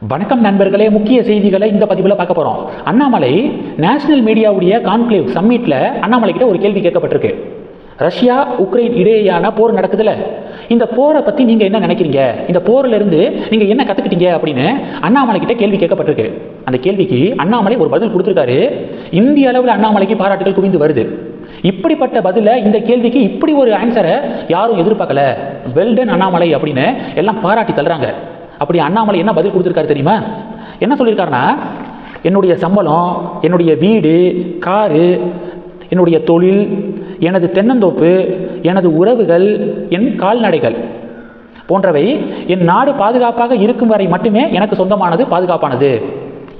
வணக்கம் நண்பர்களே, முக்கிய செய்திகளை இந்த பதிவில் பார்க்க போகிறோம். அண்ணாமலை நேஷனல் மீடியாவுடைய கான்க்ளேவ் சம்மிட்டில் அண்ணாமலை கிட்ட ஒரு கேள்வி கேட்கப்பட்டிருக்கு. ரஷ்யா உக்ரைன் இடையேயான போர் நடக்குதுல்ல, இந்த போரை பற்றி நீங்கள் என்ன நினைக்கிறீங்க, இந்த போரிலிருந்து நீங்கள் என்ன கற்றுக்கிட்டீங்க அப்படின்னு அண்ணாமலை கிட்ட கேள்வி கேட்கப்பட்டிருக்கு. அந்த கேள்விக்கு அண்ணாமலை ஒரு பதில் கொடுத்துருக்காரு. இந்திய அளவில் அண்ணாமலைக்கு பாராட்டுகள் குவிந்து வருது. இப்படிப்பட்ட பதில, இந்த கேள்விக்கு இப்படி ஒரு ஆன்சரை யாரும் எதிர்பார்க்கல. வெல்டன் அண்ணாமலை அப்படின்னு எல்லாம் பாராட்டி தள்ளுறாங்க. அப்படி அண்ணாமலை என்ன பதில் கொடுத்துருக்காரு தெரியுமா? என்ன சொல்லியிருக்காருன்னா, என்னுடைய சம்பளம், என்னுடைய வீடு, காரு, என்னுடைய தொழில், எனது தென்னந்தோப்பு, எனது உறவுகள், என் கால்நடைகள் போன்றவை என் நாடு பாதுகாப்பாக இருக்கும் வரை மட்டுமே எனக்கு சொந்தமானது, பாதுகாப்பானது.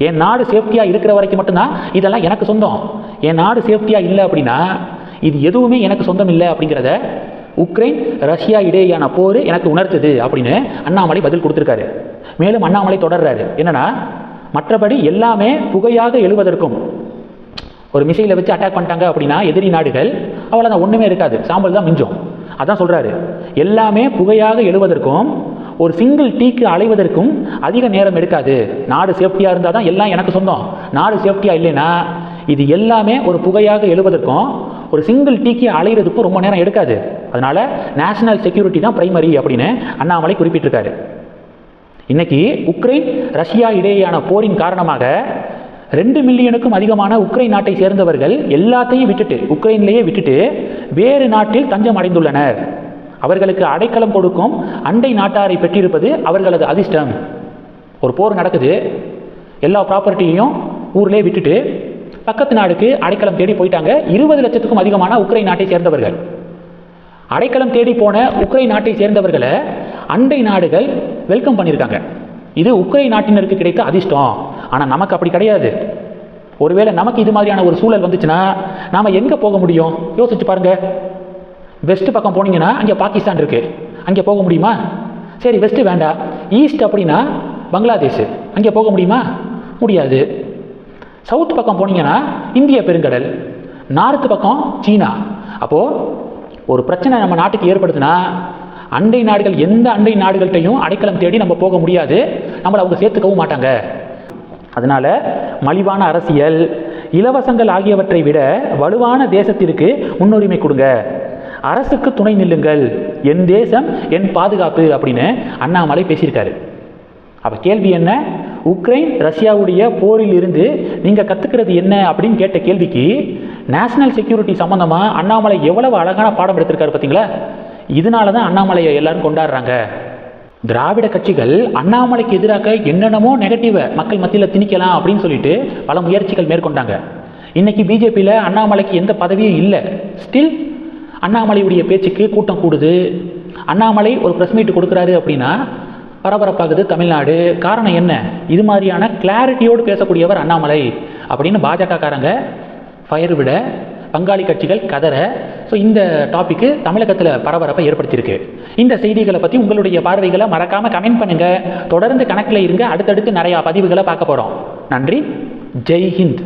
என் நாடு சேஃப்டியாக இருக்கிற வரைக்கும் மட்டும்தான் இதெல்லாம் எனக்கு சொந்தம். என் நாடு சேஃப்டியாக இல்லை அப்படின்னா இது எதுவுமே எனக்கு சொந்தம் இல்லை அப்படிங்கிறத உக்ரைன் ரஷ்யா இடையேயான போர் எனக்கு உணர்த்துது அப்படின்னு அண்ணாமலை பதில் கொடுத்துருக்காரு. மேலும் அண்ணாமலை தொடர்றாரு. என்னன்னா, மற்றபடி எல்லாமே புகையாக எழுவதற்கும், ஒரு மிசைலை வச்சு அட்டாக் பண்ணிட்டாங்க அப்படின்னா எதிரி நாடுகள், அவ்வளோதான், ஒன்றுமே இருக்காது, சாம்பல் தான் மிஞ்சும். அதான் சொல்கிறாரு. எல்லாமே புகையாக எழுவதற்கும் ஒரு சிங்கிள் டீக்கு அலைவதற்கும் அதிக நேரம் எடுக்காது. நாடு சேஃப்டியாக இருந்தால் தான் எல்லாம் எனக்கு சொந்தம். நாடு சேஃப்டியாக இல்லைன்னா இது எல்லாமே ஒரு புகையாக எழுவதற்கும் ஒரு சிங்கிள் டீக்கு அலைகிறதுக்கும் ரொம்ப நேரம் எடுக்காது. அதனால நேஷனல் செக்யூரிட்டி தான் பிரைமரி அப்படின்னு அண்ணாமலை குறிப்பிட்டிருக்காரு. இன்னைக்கு உக்ரைன் ரஷ்யா இடையேயான போரின் காரணமாக 2 மில்லியனுக்கும் அதிகமான உக்ரைன் நாட்டை சேர்ந்தவர்கள் எல்லாத்தையும் விட்டுட்டு, உக்ரைன்லேயே விட்டுட்டு வேறு நாட்டில் தஞ்சம் அடைந்துள்ளனர். அவர்களுக்கு அடைக்கலம் கொடுக்கும் அண்டை நாட்டாரை பெற்றிருப்பது அவர்களது அதிர்ஷ்டம். ஒரு போர் நடக்குது, எல்லா ப்ராப்பர்ட்டியையும் ஊர்லேயே விட்டுட்டு பக்கத்து நாடுக்கு அடைக்கலம் தேடி போயிட்டாங்க 20 லட்சத்துக்கும் அதிகமான உக்ரைன் நாட்டை சேர்ந்தவர்கள். அடைக்கலம் தேடி போன உக்ரைன் நாட்டை சேர்ந்தவர்களை அண்டை நாடுகள் வெல்கம் பண்ணியிருக்காங்க. இது உக்ரைன் நாட்டினருக்கு கிடைத்த அதிர்ஷ்டம். ஆனால் நமக்கு அப்படி கிடையாது. ஒருவேளை நமக்கு இது மாதிரியான ஒரு சூழல் வந்துச்சுன்னா நாம் எங்கே போக முடியும்? யோசிச்சு பாருங்க. வெஸ்ட் பக்கம் போனீங்கன்னா அங்கே பாகிஸ்தான் இருக்கு, அங்கே போக முடியுமா? சரி, வெஸ்ட் வேண்டாம், ஈஸ்ட் அப்படின்னா பங்களாதேஷ், அங்கே போக முடியுமா? முடியாது. சவுத் பக்கம் போனீங்கன்னா இந்திய பெருங்கடல், நார்த்து பக்கம் சீனா. அப்போது ஒரு பிரச்சனை நம்ம நாட்டுக்கு ஏற்படுதுன்னா அண்டை நாடுகள், எந்த அண்டை நாடுகள்கிட்டையும் அடைக்கலம் தேடி நம்ம போக முடியாது, நம்மளை அவங்க சேர்த்துக்கவும் மாட்டாங்க. அதனால மலிவான அரசியல், இலவசங்கள் ஆகியவற்றை விட வலுவான தேசத்திற்கு முன்னுரிமை கொடுங்க, அரசுக்கு துணை நில்லுங்கள், என் தேசம் என் பாதுகாப்பு அப்படின்னு அண்ணாமலை பேசியிருக்காரு. அப்போ கேள்வி என்ன? உக்ரைன் ரஷ்யாவுடைய போரில் இருந்து நீங்கள் கற்றுக்கிறது என்ன அப்படின்னு கேட்ட கேள்விக்கு நேஷனல் செக்யூரிட்டி சம்மந்தமாக அண்ணாமலை எவ்வளவு அழகான பாடம் எடுத்திருக்காரு பார்த்தீங்களா? இதனால தான் அண்ணாமலையை எல்லாரும் கொண்டாடுறாங்க. திராவிட கட்சிகள் அண்ணாமலைக்கு எதிராக என்னென்னமோ நெகட்டிவை மக்கள் மத்தியில் திணிக்கலாம் அப்படின்னு சொல்லிட்டு பல முயற்சிகள் மேற்கொண்டாங்க. இன்னைக்கு பிஜேபியில் அண்ணாமலைக்கு எந்த பதவியும் இல்லை. ஸ்டில் அண்ணாமலையுடைய பேச்சுக்கு கூட்டம் கூடுது. அண்ணாமலை ஒரு ப்ரெஸ் மீட் கொடுக்குறாரு அப்படின்னா பரபரப்பாகுது தமிழ்நாடு. காரணம் என்ன? இது மாதிரியான கிளாரிட்டியோடு பேசக்கூடியவர் அண்ணாமலை அப்படின்னு பாஜக காரங்க ஃபயர் விட, பங்காளி கட்சிகள் கதற. ஸோ இந்த டாப்பிக்கு தமிழகத்தில் பரபரப்பை ஏற்படுத்தியிருக்கு. இந்த செய்திகளை பற்றி உங்களுடைய பார்வைகளை மறக்காமல் கமெண்ட் பண்ணுங்கள். தொடர்ந்து கணக்கில் இருங்க. அடுத்தடுத்து நிறையா பதிவுகளை பார்க்க போகிறோம். நன்றி. ஜெய் ஹிந்த்.